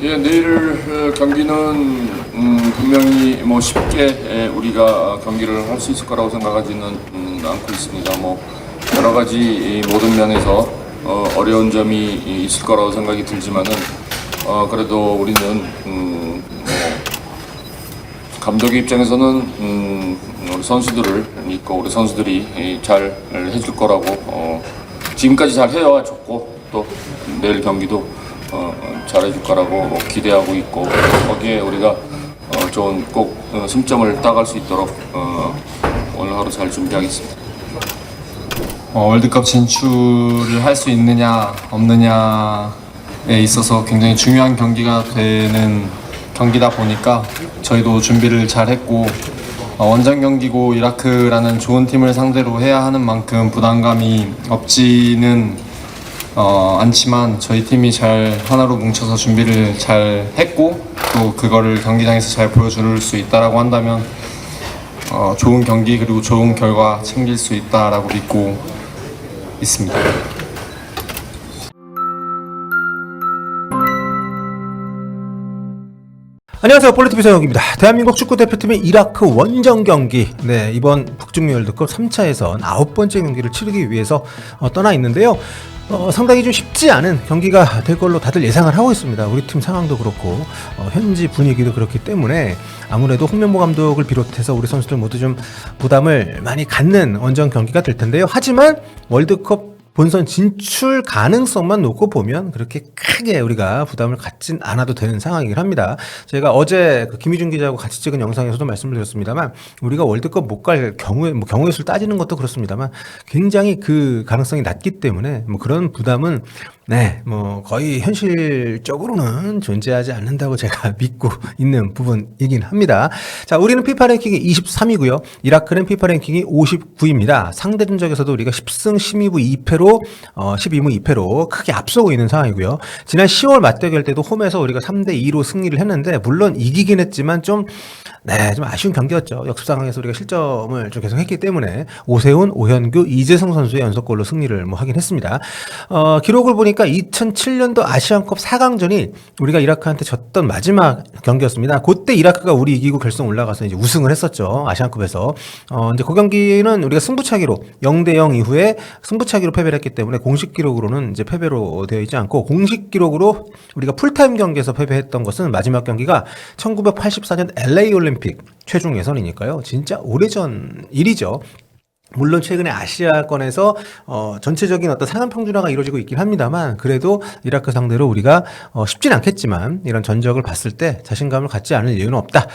예, 내일 경기는 분명히 쉽게 우리가 경기를 할 수 있을 거라고 생각하지는 않고 있습니다. 여러 가지 모든 면에서 어려운 점이 있을 거라고 생각이 들지만은 그래도 우리는 감독의 입장에서는 우리 선수들을 믿고 우리 선수들이 잘 해줄 거라고 지금까지 잘 해와줬고 또 내일 경기도 잘해줄 거라고 기대하고 있고 거기에 우리가 좋은 꼭 승점을 따갈 수 있도록 오늘 하루 잘 준비하겠습니다. 월드컵 진출을 할 수 있느냐 없느냐에 있어서 굉장히 중요한 경기가 되는 경기다 보니까 저희도 준비를 잘 했고 원정 경기고 이라크라는 좋은 팀을 상대로 해야 하는 만큼 부담감이 없지는 않지만 저희 팀이 잘 하나로 뭉쳐서 준비를 잘 했고 또 그거를 경기장에서 잘 보여줄 수 있다라고 한다면 좋은 경기 그리고 좋은 결과 챙길 수 있다라고 믿고 있습니다. 안녕하세요. 볼리TV 서영욱입니다. 대한민국 축구대표팀의 이라크 원정 경기, 이번 북중미 월드컵 3차 예선 9번째 경기를 치르기 위해서 떠나 있는데요. 상당히 좀 쉽지 않은 경기가 될 걸로 다들 예상을 하고 있습니다. 우리 팀 상황도 그렇고 현지 분위기도 그렇기 때문에 아무래도 홍명보 감독을 비롯해서 우리 선수들 모두 좀 부담을 많이 갖는 원정 경기가 될 텐데요. 하지만 월드컵 본선 진출 가능성만 놓고 보면 그렇게 크게 우리가 부담을 갖진 않아도 되는 상황이긴 합니다. 제가 어제 김희준 기자하고 같이 찍은 영상에서도 말씀을 드렸습니다만 우리가 월드컵 못 갈 경우에 경우의 수를 따지는 것도 그렇습니다만 굉장히 그 가능성이 낮기 때문에 그런 부담은 거의 현실적으로는 존재하지 않는다고 제가 믿고 있는 부분이긴 합니다. 자, 우리는 피파 랭킹이 23위고요. 이라크는 피파 랭킹이 59위입니다. 상대 전적에서도 우리가 10승 12무 2패로 12무 2패로 크게 앞서고 있는 상황이고요. 지난 10월 맞대결 때도 홈에서 우리가 3대2로 승리를 했는데 물론 이기긴 했지만 좀 아쉬운 경기였죠. 역습 상황에서 우리가 실점을 좀 계속 했기 때문에 오세훈, 오현규, 이재성 선수의 연속골로 승리를 하긴 했습니다. 기록을 보니까 2007년도 아시안컵 4강전이 우리가 이라크한테 졌던 마지막 경기였습니다. 그때 이라크가 우리 이기고 결승 올라가서 이제 우승을 했었죠. 아시안컵에서. 이제 그 경기는 우리가 승부차기로 0대0 이후에 승부차기로 패배를 했기 때문에 공식 기록으로는 이제 패배로 되어 있지 않고 공식 기록으로 우리가 풀타임 경기에서 패배했던 것은 마지막 경기가 1984년 LA 올림픽 최종 예선이니까요. 진짜 오래전 일이죠. 물론 최근에 아시아권에서 전체적인 어떤 상황 평준화가 이루어지고 있긴 합니다만 그래도 이라크 상대로 우리가 쉽진 않겠지만 이런 전적을 봤을 때 자신감을 갖지 않을 이유는 없다.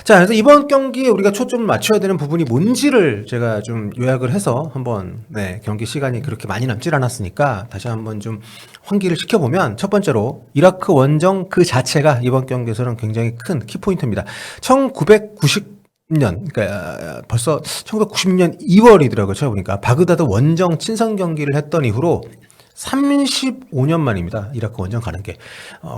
자, 그래서 이번 경기에 우리가 초점을 맞춰야 되는 부분이 뭔지를 제가 좀 요약을 해서 한번 경기 시간이 그렇게 많이 남질 않았으니까 다시 한번 좀 환기를 시켜보면 첫 번째로 이라크 원정 그 자체가 이번 경기에서는 굉장히 큰 키포인트입니다. 1990년, 그러니까 벌써 1990년 2월이더라고요. 제가 보니까 바그다드 원정 친선 경기를 했던 이후로 35년 만입니다. 이라크 원정 가는 게.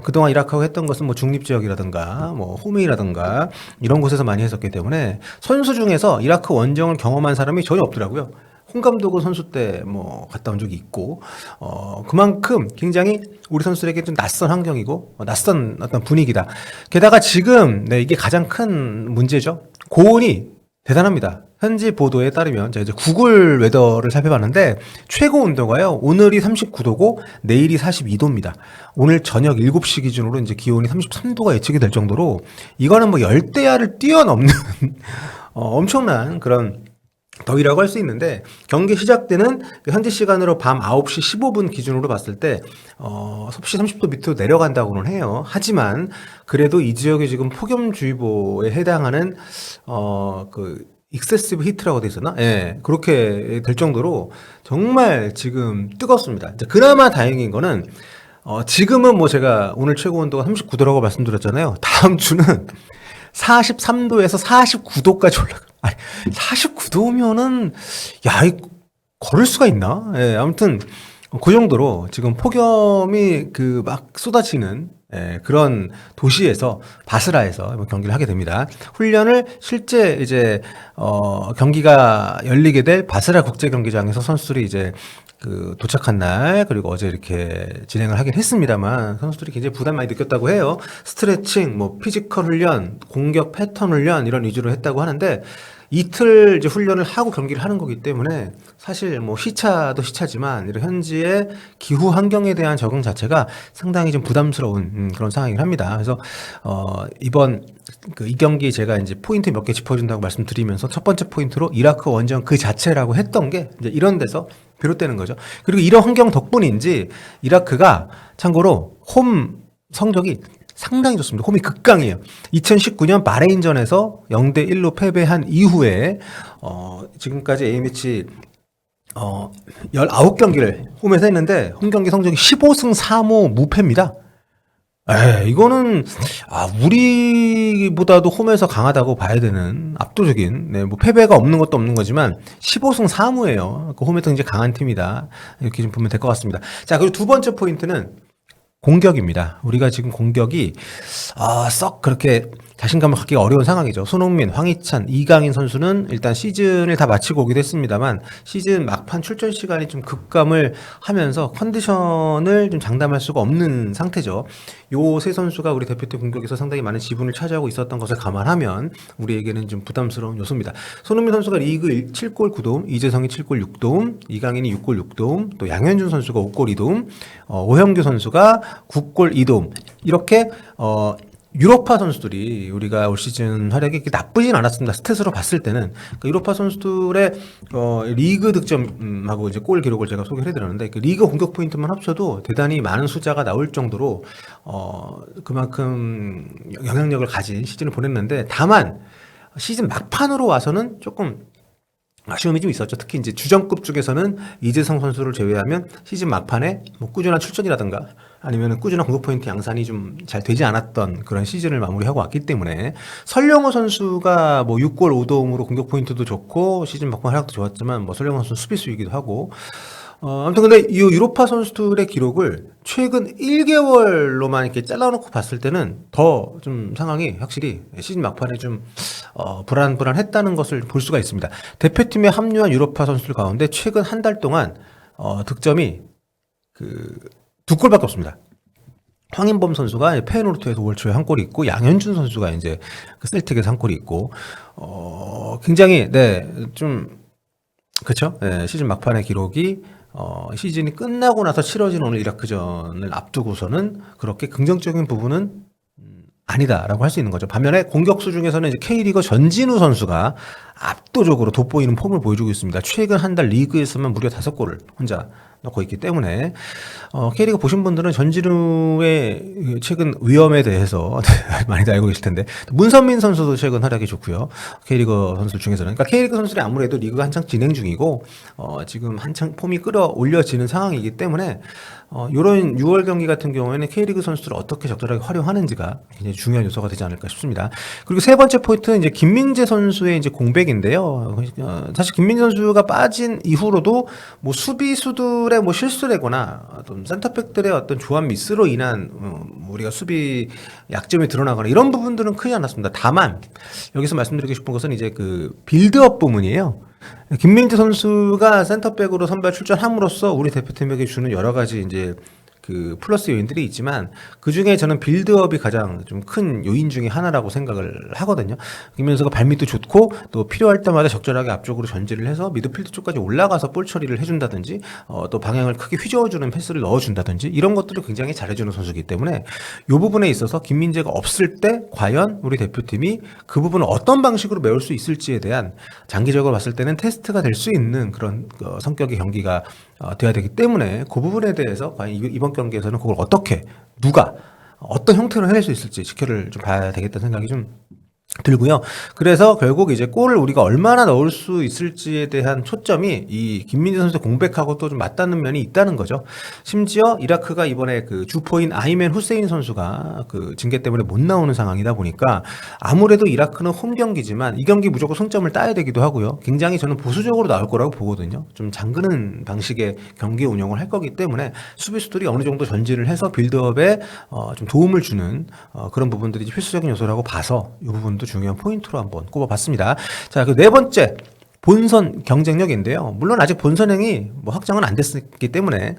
그동안 이라크하고 했던 것은 중립지역이라든가, 호메이라든가, 이런 곳에서 많이 했었기 때문에 선수 중에서 이라크 원정을 경험한 사람이 전혀 없더라고요. 홍 감독은 선수 때 갔다 온 적이 있고, 그만큼 굉장히 우리 선수들에게 좀 낯선 환경이고, 낯선 어떤 분위기다. 게다가 지금, 이게 가장 큰 문제죠. 고온이 대단합니다. 현지 보도에 따르면 제가 이제 구글 웨더를 살펴봤는데 최고 온도가요. 오늘이 39도고 내일이 42도입니다. 오늘 저녁 7시 기준으로 이제 기온이 33도가 예측이 될 정도로 이거는 열대야를 뛰어넘는 엄청난 그런 더위라고 할 수 있는데 경기 시작 때는 현지 시간으로 밤 9시 15분 기준으로 봤을 때 섭씨 30도 밑으로 내려간다고는 해요. 하지만 그래도 이 지역이 지금 폭염주의보에 해당하는 익세시브 히트라고 돼 있었나? 그렇게 될 정도로 정말 지금 뜨겁습니다. 그나마 다행인 거는 지금은 제가 오늘 최고 온도가 39도라고 말씀드렸잖아요. 다음 주는 43도에서 49도까지 올라가. 아니, 49도면은, 걸을 수가 있나? 아무튼, 그 정도로 지금 폭염이 막 쏟아지는, 그런 도시에서, 바스라에서 경기를 하게 됩니다. 훈련을 실제 이제, 경기가 열리게 될 바스라 국제경기장에서 선수들이 이제, 그 도착한 날 그리고 어제 이렇게 진행을 하긴 했습니다만 선수들이 굉장히 부담 많이 느꼈다고 해요. 스트레칭, 뭐 피지컬 훈련, 공격 패턴 훈련 이런 위주로 했다고 하는데 이틀 이제 훈련을 하고 경기를 하는 거기 때문에 사실 뭐 시차도 시차지만 이런 현지의 기후 환경에 대한 적응 자체가 상당히 좀 부담스러운 그런 상황이긴 합니다. 그래서 이번 이 경기 제가 이제 포인트 몇 개 짚어준다고 말씀드리면서 첫 번째 포인트로 이라크 원정 그 자체라고 했던 게 이제 이런 데서 비롯되는 거죠. 그리고 이런 환경 덕분인지 이라크가 참고로 홈 성적이 상당히 좋습니다. 홈이 극강이에요. 2019년 바레인전에서 0대 1로 패배한 이후에 지금까지 A매치 19경기를 홈에서 했는데 홈 경기 성적이 15승 3호 무패입니다. 이거는 우리보다도 홈에서 강하다고 봐야 되는 압도적인 뭐 패배가 없는 것도 없는 거지만 15승 3무예요. 그 홈에서 이제 강한 팀이다. 이렇게 좀 보면 될 것 같습니다. 자, 그리고 두 번째 포인트는 공격입니다. 우리가 지금 공격이 썩 그렇게 자신감을 갖기가 어려운 상황이죠. 손흥민, 황희찬, 이강인 선수는 일단 시즌을 다 마치고 오기도 했습니다만 시즌 막판 출전 시간이 좀 급감을 하면서 컨디션을 좀 장담할 수가 없는 상태죠. 요 세 선수가 우리 대표팀 공격에서 상당히 많은 지분을 차지하고 있었던 것을 감안하면 우리에게는 좀 부담스러운 요소입니다. 손흥민 선수가 리그 7골 9도움, 이재성이 7골 6도움, 이강인이 6골 6도움, 또 양현준 선수가 5골 2도움, 오형규 선수가 9골 2도움. 이렇게 유로파 선수들이 우리가 올 시즌 활약이 그렇게 나쁘진 않았습니다. 스탯으로 봤을 때는 그 유로파 선수들의 리그 득점하고 이제 골 기록을 제가 소개를 해드렸는데 그 리그 공격 포인트만 합쳐도 대단히 많은 숫자가 나올 정도로 그만큼 영향력을 가진 시즌을 보냈는데 다만 시즌 막판으로 와서는 조금 아쉬움이 좀 있었죠. 특히 이제 주전급 쪽에서는 이재성 선수를 제외하면 시즌 막판에 뭐 꾸준한 출전이라든가 아니면 꾸준한 공격 포인트 양산이 좀 잘 되지 않았던 그런 시즌을 마무리하고 왔기 때문에 설령호 선수가 뭐 6골 5도움으로 공격 포인트도 좋고 시즌 막판 활약도 좋았지만 뭐 설령호 선수 수비수이기도 하고 아무튼 근데 이 유로파 선수들의 기록을 최근 1개월로만 이렇게 잘라놓고 봤을 때는 더 좀 상황이 확실히 시즌 막판에 좀 불안했다는 것을 볼 수가 있습니다. 대표팀에 합류한 유로파 선수들 가운데 최근 한 달 동안 득점이 두 골밖에 없습니다. 황인범 선수가 페이노르트에서 올 초에 한 골이 있고 양현준 선수가 이제 그 셀틱에서 한 골이 있고 굉장히 좀 그렇죠. 시즌 막판의 기록이 시즌이 끝나고 나서 치러진 오늘 이라크전을 앞두고서는 그렇게 긍정적인 부분은 아니다라고 할 수 있는 거죠. 반면에 공격수 중에서는 이제 K리거 전진우 선수가 압도적으로 돋보이는 폼을 보여주고 있습니다. 최근 한 달 리그에서만 무려 5골을 혼자 넣고 있기 때문에 K리그 보신 분들은 전진우의 최근 위험에 대해서 많이 알고 계실 텐데 문선민 선수도 최근 활약이 좋고요. K리그 선수들 중에서는 그러니까 K리그 선수들이 아무래도 리그가 한창 진행 중이고 지금 한창 폼이 끌어올려지는 상황이기 때문에 이런 6월 경기 같은 경우에는 K리그 선수들을 어떻게 적절하게 활용하는지가 굉장히 중요한 요소가 되지 않을까 싶습니다. 그리고 세 번째 포인트는 이제 김민재 선수의 이제 공백인데요. 사실 김민재 선수가 빠진 이후로도 뭐 수비수들의 뭐 실수래거나 어떤 센터백들의 어떤 조합 미스로 인한 우리가 수비 약점이 드러나거나 이런 부분들은 크지 않았습니다. 다만 여기서 말씀드리고 싶은 것은 이제 그 빌드업 부분이에요. 김민재 선수가 센터백으로 선발 출전함으로써 우리 대표팀에게 주는 여러 가지 이제 그 플러스 요인들이 있지만 그 중에 저는 빌드업이 가장 좀 큰 요인 중에 하나라고 생각을 하거든요. 김민재 선수가 발밑도 좋고 또 필요할 때마다 적절하게 앞쪽으로 전진을 해서 미드필드 쪽까지 올라가서 볼 처리를 해준다든지 또 방향을 크게 휘저어주는 패스를 넣어준다든지 이런 것들을 굉장히 잘해주는 선수이기 때문에 이 부분에 있어서 김민재가 없을 때 과연 우리 대표팀이 그 부분을 어떤 방식으로 메울 수 있을지에 대한 장기적으로 봤을 때는 테스트가 될 수 있는 그런 성격의 경기가 돼야 되기 때문에 그 부분에 대해서 과연 이번 경기에서는 그걸 어떻게 누가 어떤 형태로 해낼 수 있을지 지켜를 좀 봐야 되겠다는 생각이 좀 들고요. 그래서 결국 이제 골을 우리가 얼마나 넣을 수 있을지에 대한 초점이 이 김민재 선수의 공백하고 또 좀 맞닿는 면이 있다는 거죠. 심지어 이라크가 이번에 그 주포인 아이맨 후세인 선수가 그 징계 때문에 못 나오는 상황이다 보니까 아무래도 이라크는 홈 경기지만 이 경기 무조건 승점을 따야 되기도 하고요. 굉장히 저는 보수적으로 나올 거라고 보거든요. 좀 잠그는 방식의 경기 운영을 할 거기 때문에 수비수들이 어느 정도 전진을 해서 빌드업에 좀 도움을 주는 그런 부분들이 필수적인 요소라고 봐서 이 부분도 중요한 포인트로 한번 꼽아봤습니다. 자, 그 네 번째 본선 경쟁력인데요. 물론 아직 본선행이 뭐 확정은 안 됐기 때문에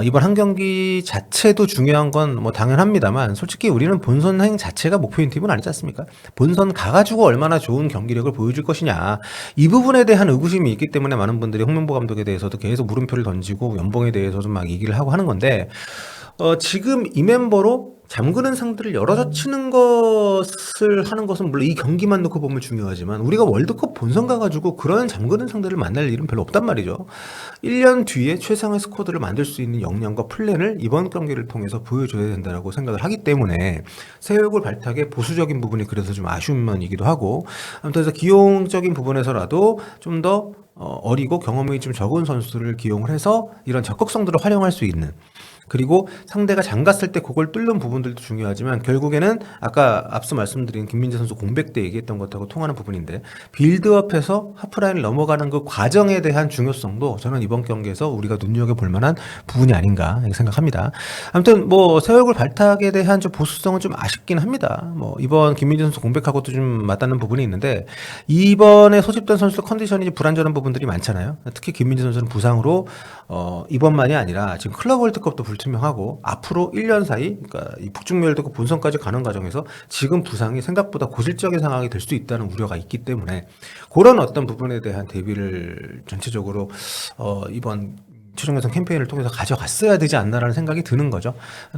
이번 한 경기 자체도 중요한 건 뭐 당연합니다만 솔직히 우리는 본선행 자체가 목표인 팀은 아니지 않습니까? 본선 가가지고 얼마나 좋은 경기력을 보여줄 것이냐 이 부분에 대한 의구심이 있기 때문에 많은 분들이 홍명보 감독에 대해서도 계속 물음표를 던지고 연봉에 대해서도 막 얘기를 하고 하는 건데 지금 이 멤버로 잠그는 상대를 열어젖히는 것을 하는 것은 물론 이 경기만 놓고 보면 중요하지만 우리가 월드컵 본선 가가지고 그런 잠그는 상대를 만날 일은 별로 없단 말이죠. 1년 뒤에 최상의 스쿼드를 만들 수 있는 역량과 플랜을 이번 경기를 통해서 보여줘야 된다고 생각을 하기 때문에 새 얼굴 발탁의 보수적인 부분이 그래서 좀 아쉬운 면이기도 하고 아무튼 그래서 기용적인 부분에서라도 좀 더 어리고 경험이 좀 적은 선수를 기용을 해서 이런 적극성들을 활용할 수 있는 그리고 상대가 잠갔을 때 그걸 뚫는 부분들도 중요하지만 결국에는 아까 앞서 말씀드린 김민재 선수 공백 때 얘기했던 것하고 통하는 부분인데 빌드업해서 하프라인을 넘어가는 그 과정에 대한 중요성도 저는 이번 경기에서 우리가 눈여겨볼 만한 부분이 아닌가 생각합니다. 아무튼 뭐 새 얼굴 발탁에 대한 좀 보수성은 좀 아쉽긴 합니다. 뭐 이번 김민재 선수 공백하고도 좀 맞닿는 부분이 있는데 이번에 소집된 선수 컨디션이 불안전한 부분들이 많잖아요. 특히 김민재 선수는 부상으로 이번만이 아니라 지금 클럽 월드컵도 불투명하고 앞으로 1년 사이 그러니까 이 북중미 월드컵 본선까지 가는 과정에서 지금 부상이 생각보다 고질적인 상황이 될 수 있다는 우려가 있기 때문에 그런 어떤 부분에 대한 대비를 전체적으로 이번 최종 예선 캠페인을 통해서 가져갔어야 되지 않나라는 생각이 드는 거죠.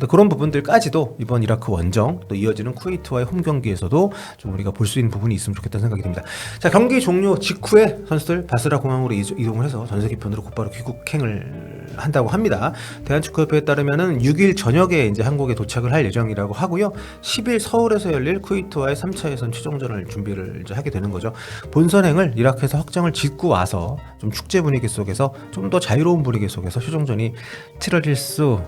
그런 부분들까지도 이번 이라크 원정 또 이어지는 쿠웨이트와의 홈 경기에서도 좀 우리가 볼 수 있는 부분이 있으면 좋겠다는 생각이 듭니다. 자, 경기 종료 직후에 선수들 바스라 공항으로 이동을 해서 전 세계편으로 곧바로 귀국행을 한다고 합니다. 대한축구협회에 따르면은 6일 저녁에 이제 한국에 도착을 할 예정이라고 하고요. 10일 서울에서 열릴 쿠웨이트와의 3차 예선 최종전을 준비를 이제 하게 되는 거죠. 본선행을 이라크에서 확정을 짓고 와서 좀 축제 분위기 속에서 좀 더 자유로운 분위기 속에서 최종전이 치러질 수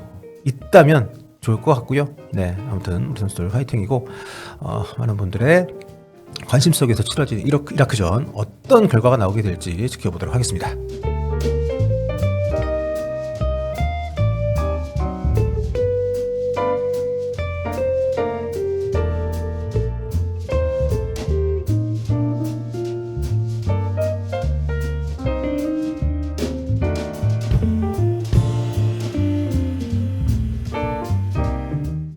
있다면 좋을 것 같고요. 네, 아무튼 우리 선수들 화이팅이고 많은 분들의 관심 속에서 치러진 이라크전 어떤 결과가 나오게 될지 지켜보도록 하겠습니다.